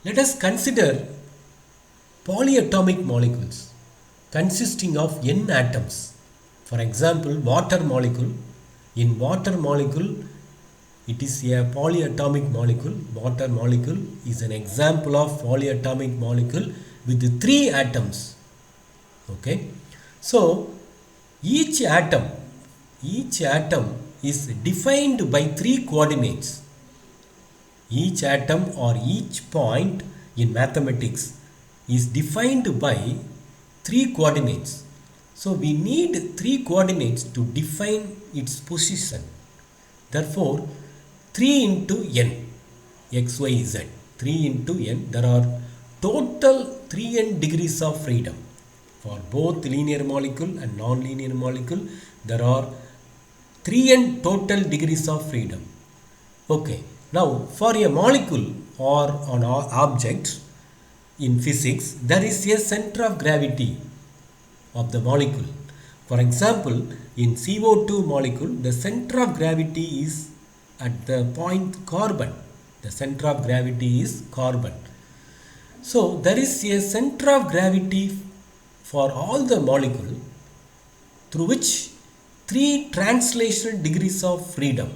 Let us consider polyatomic molecules consisting of n atoms. For example, water molecule. In water molecule, it is a polyatomic molecule. Water molecule is an example of polyatomic molecule with 3 atoms. Okay. So, each atom is defined by 3 coordinates. Each atom or each point in mathematics is defined by 3 coordinates. So we need 3 coordinates to define its position. Therefore, 3 into n, x, y, z, 3 into n, there are total 3n degrees of freedom. For both linear molecule and non-linear molecule, there are 3n total degrees of freedom. Okay, now for a molecule or an object in physics, there is a center of gravity of the molecule. For example, in CO2 molecule, the center of gravity is at the point carbon. The center of gravity is carbon. So there is a center of gravity for all the molecule through which 3 translational degrees of freedom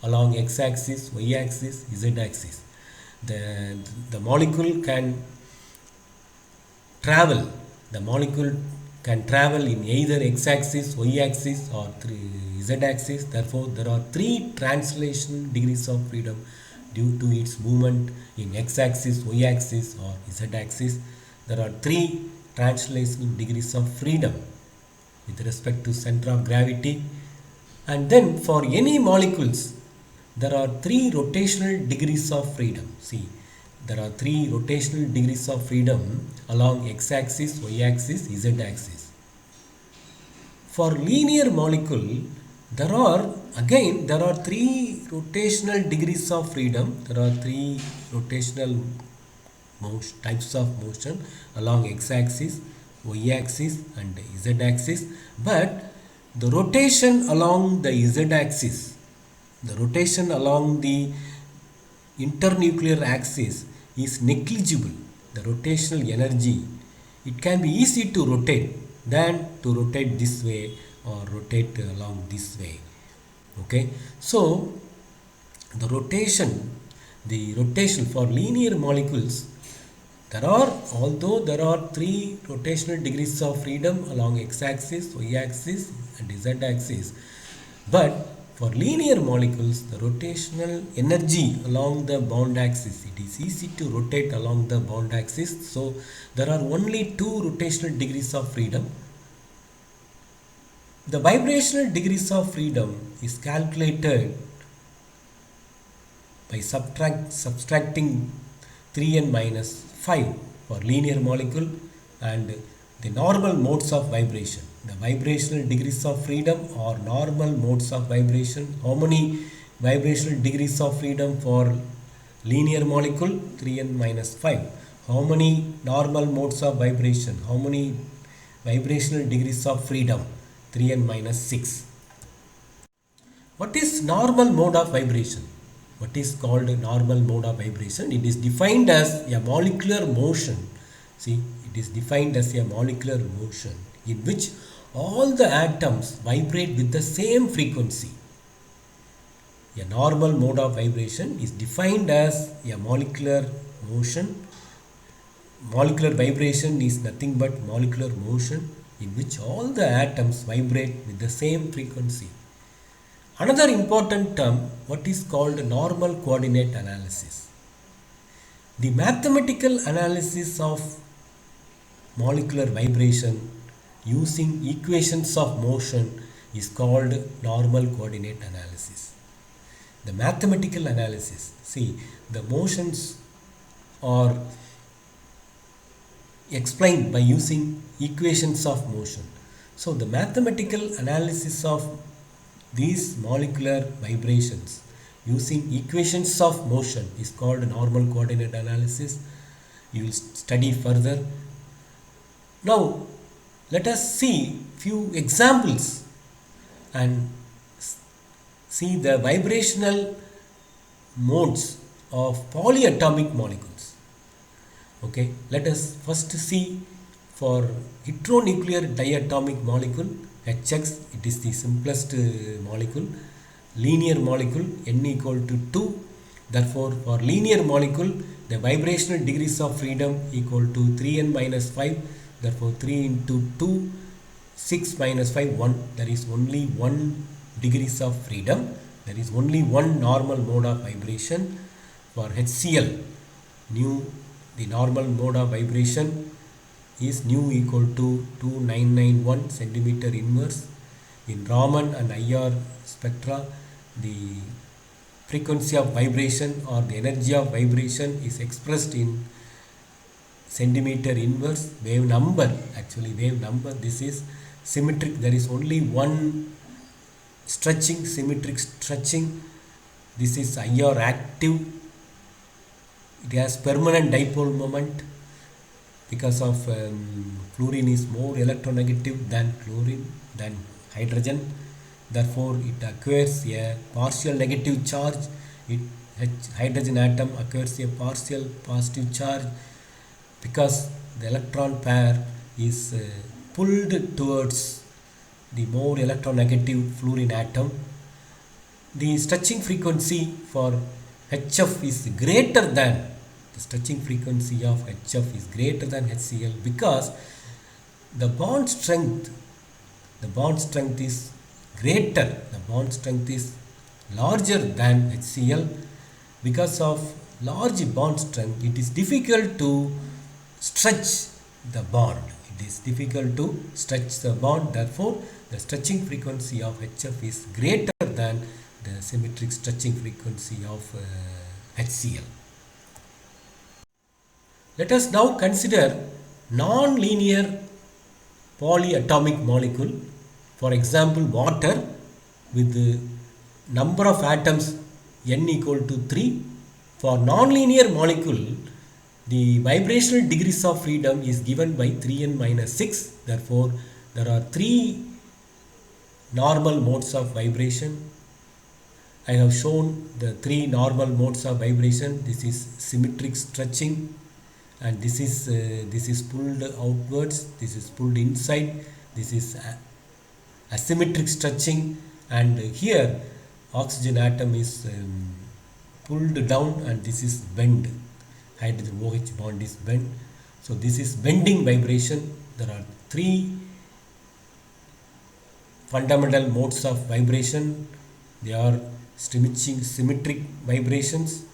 along x-axis, y-axis, z-axis. The molecule can travel. The molecule can travel in either x-axis, y-axis or z-axis. Therefore, there are 3 translation degrees of freedom due to its movement in x-axis, y-axis or z-axis. There are 3 translation degrees of freedom with respect to center of gravity. And then for any molecules, there are 3 rotational degrees of freedom. See, there are 3 rotational degrees of freedom along x-axis, y-axis, z-axis. For linear molecule, there are 3 rotational degrees of freedom. There are 3 rotational types of motion along x-axis, y-axis and z-axis. But the rotation along the z-axis, the rotation along the internuclear axis is negligible. The rotational energy, it can be easy to rotate than to rotate this way or rotate along this way. Okay, so the rotation for linear molecules, although there are 3 rotational degrees of freedom along x-axis, y-axis and z-axis, but for linear molecules, the rotational energy along the bond axis, it is easy to rotate along the bond axis. So there are only 2 rotational degrees of freedom. The vibrational degrees of freedom is calculated by subtracting 3n minus 5 for linear molecule and the normal modes of vibration. The vibrational degrees of freedom or normal modes of vibration. How many vibrational degrees of freedom for linear molecule? 3n minus 5. How many normal modes of vibration? How many vibrational degrees of freedom? 3n minus 6. What is normal mode of vibration? What is called a normal mode of vibration? It is defined as a molecular motion. See, it is defined as a molecular motion in which all the atoms vibrate with the same frequency. A normal mode of vibration is defined as a molecular motion. Molecular vibration is nothing but molecular motion in which all the atoms vibrate with the same frequency. Another important term, what is called normal coordinate analysis. The mathematical analysis of molecular vibration using equations of motion is called normal coordinate analysis. The mathematical analysis, see, the motions are explained by using equations of motion. So the mathematical analysis of these molecular vibrations using equations of motion is called normal coordinate analysis. You will study further. Now let us see few examples and see the vibrational modes of polyatomic molecules. Okay, let us first see for heteronuclear diatomic molecule HX, it is the simplest molecule, linear molecule n equal to 2. Therefore, for linear molecule, the vibrational degrees of freedom equal to 3n minus 5. Therefore, 3 into 2, 6 minus 5, 1. There is only 1 degrees of freedom. There is only one normal mode of vibration. For HCl, the normal mode of vibration is nu equal to 2991 centimeter inverse. In Raman and IR spectra, the frequency of vibration or the energy of vibration is expressed in centimeter inverse. Wave number, this is symmetric. There is only one symmetric stretching. This is IR active. It has permanent dipole moment because of fluorine is more electronegative than hydrogen. Therefore, it acquires a partial negative charge. Hydrogen atom acquires a partial positive charge because the electron pair is pulled towards the more electronegative fluorine atom. The stretching frequency for HF is greater than HCl because the bond strength is greater, the bond strength is larger than HCl. Because of large bond strength, it is difficult to stretch the bond. Therefore, the stretching frequency of HF is greater than the symmetric stretching frequency of HCl. Let us now consider non-linear polyatomic molecule. For example, water with the number of atoms n equal to 3. For non-linear molecule, the vibrational degrees of freedom is given by 3n minus 6. Therefore, there are 3 normal modes of vibration. I have shown the 3 normal modes of vibration. This is symmetric stretching, and this is pulled outwards, this is pulled inside, this is asymmetric stretching, and here oxygen atom is pulled down and this is bent. Hydrogen OH bond is bent. So this is bending vibration. There are 3 fundamental modes of vibration. They are symmetric vibrations,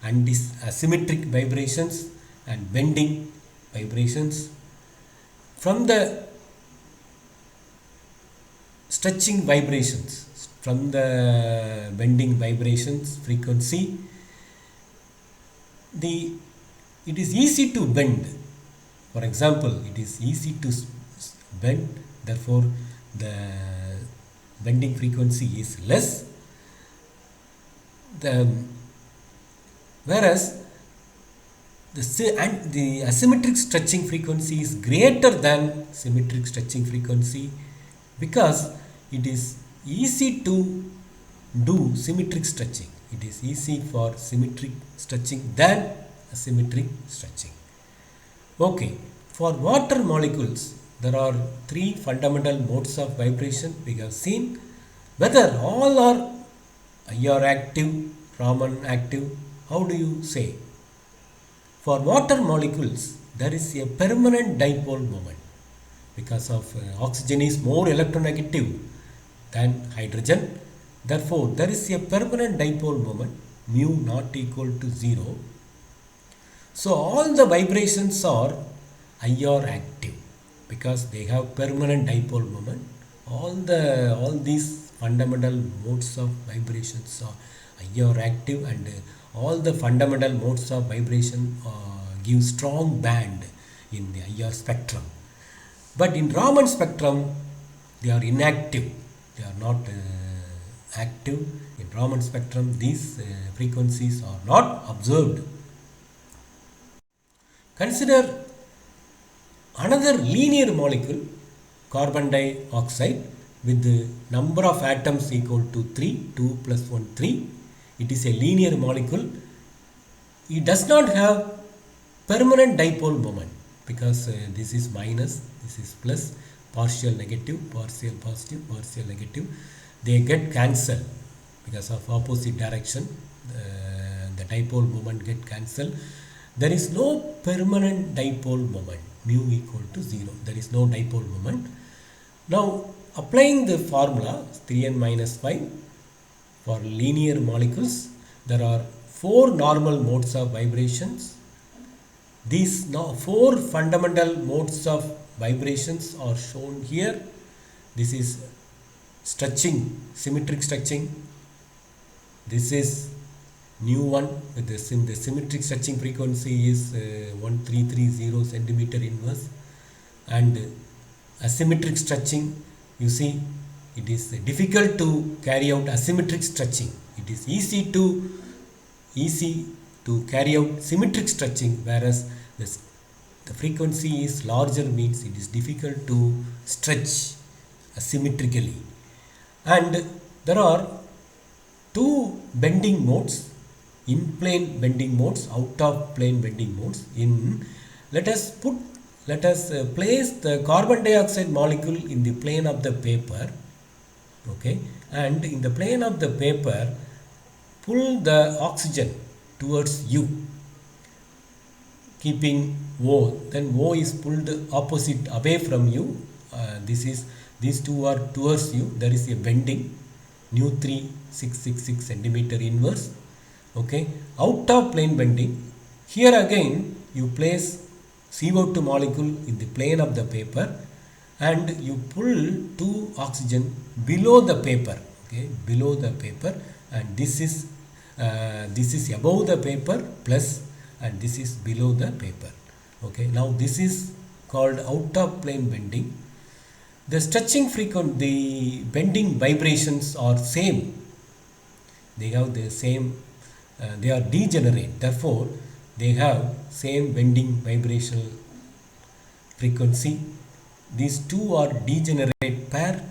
and asymmetric vibrations, and bending vibrations. From the stretching vibrations, from the bending vibrations frequency, it is easy to bend. For example, it is easy to bend, therefore the bending frequency is less. Whereas the asymmetric stretching frequency is greater than symmetric stretching frequency because it is easy to do symmetric stretching. It is easy for symmetric stretching than asymmetric stretching. Okay, for water molecules, there are 3 fundamental modes of vibration. We have seen whether all are IR active, Raman active. How do you say? For water molecules, there is a permanent dipole moment because of oxygen is more electronegative than hydrogen. Therefore, there is a permanent dipole moment, mu not equal to 0. So, all the vibrations are IR active because they have permanent dipole moment. All these fundamental modes of vibrations are IR active, and all the fundamental modes of vibration give strong band in the IR spectrum. But in Raman spectrum, they are inactive. They are not active. In Raman spectrum, these frequencies are not observed. Consider another linear molecule, carbon dioxide, with the number of atoms equal to 3, 2 plus 1, 3. It is a linear molecule. It does not have permanent dipole moment, because this is minus, this is plus, partial negative, partial positive, partial negative, they get cancelled because of opposite direction. The dipole moment get cancelled. There is no permanent dipole moment, mu equal to 0. There is no dipole moment. Now applying the formula 3n minus 5 for linear molecules, there are 4 normal modes of vibrations. These 4 fundamental modes of vibrations are shown here. This is stretching, symmetric stretching. This is new one with the symmetric stretching frequency is 1330 centimeter inverse, and asymmetric stretching, you see, it is difficult to carry out asymmetric stretching. It is easy to carry out symmetric stretching, whereas the frequency is larger, means it is difficult to stretch asymmetrically. And there are 2 bending modes, in plane bending modes, out of plane bending modes. Let us place the carbon dioxide molecule in the plane of the paper, okay, and in the plane of the paper pull the oxygen towards U, keeping O, then O is pulled opposite away from U. These two are towards U. There is a bending, nu 3666 centimeter inverse. Okay, out of plane bending. Here again you place CO2 molecule in the plane of the paper and you pull 2 oxygen below the paper. Okay, below the paper, and this is above the paper plus, and this is below the paper. Okay, now this is called out of plane bending. The stretching frequency, the bending vibrations are same. They have the same. They are degenerate, therefore they have same bending vibrational frequency. These two are degenerate pair.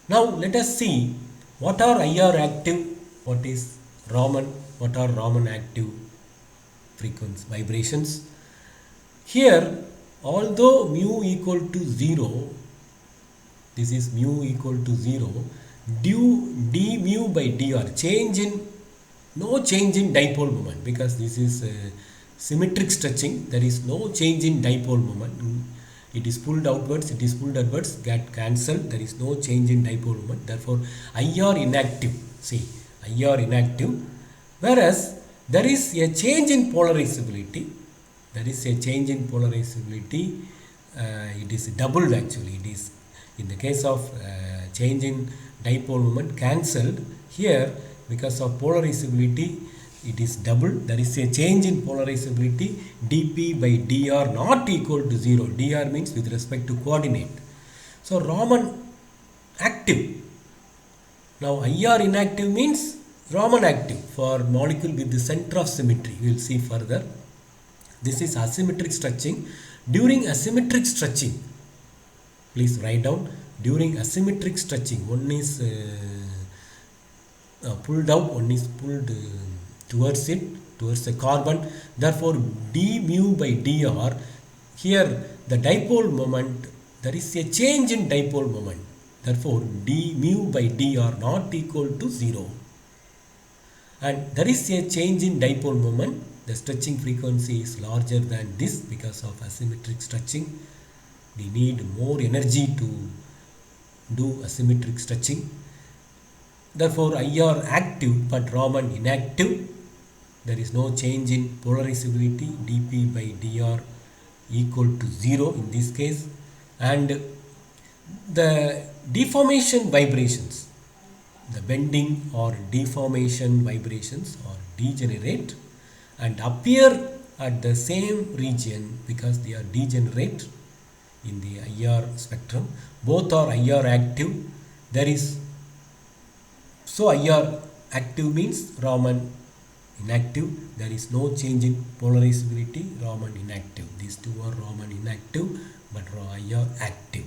Now let us see what are IR active, what is Raman, what are Raman active frequency vibrations. Here, although mu equal to 0, this is mu equal to 0, d mu by dr, no change in dipole moment, because this is symmetric stretching. There is no change in dipole moment. It is pulled outwards, get cancelled. There is no change in dipole moment. Therefore, IR inactive. See, IR inactive. Whereas there is a change in polarizability. It is doubled actually. It is in the case of change in dipole moment cancelled. Here, because of polarizability, it is doubled. There is a change in polarizability, dp by dr not equal to 0. Dr means with respect to coordinate. So Raman active. Now IR inactive means Raman active for molecule with the center of symmetry. We will see further. This is asymmetric stretching. During asymmetric stretching, please write down, during asymmetric stretching, one is pulled out, one is pulled towards the carbon. Therefore, d mu by dr, here the dipole moment, there is a change in dipole moment. Therefore, d mu by dr not equal to 0. And there is a change in dipole moment. The stretching frequency is larger than this because of asymmetric stretching. We need more energy to do asymmetric stretching. Therefore, IR active but Raman inactive. There is no change in polarizability, dp by dr equal to 0 in this case. And the deformation vibrations, the bending or deformation vibrations are degenerate and appear at the same region because they are degenerate in the IR spectrum. Both are IR active. So IR active means Raman inactive. There is no change in polarizability, Raman inactive. These two are Raman inactive but IR active.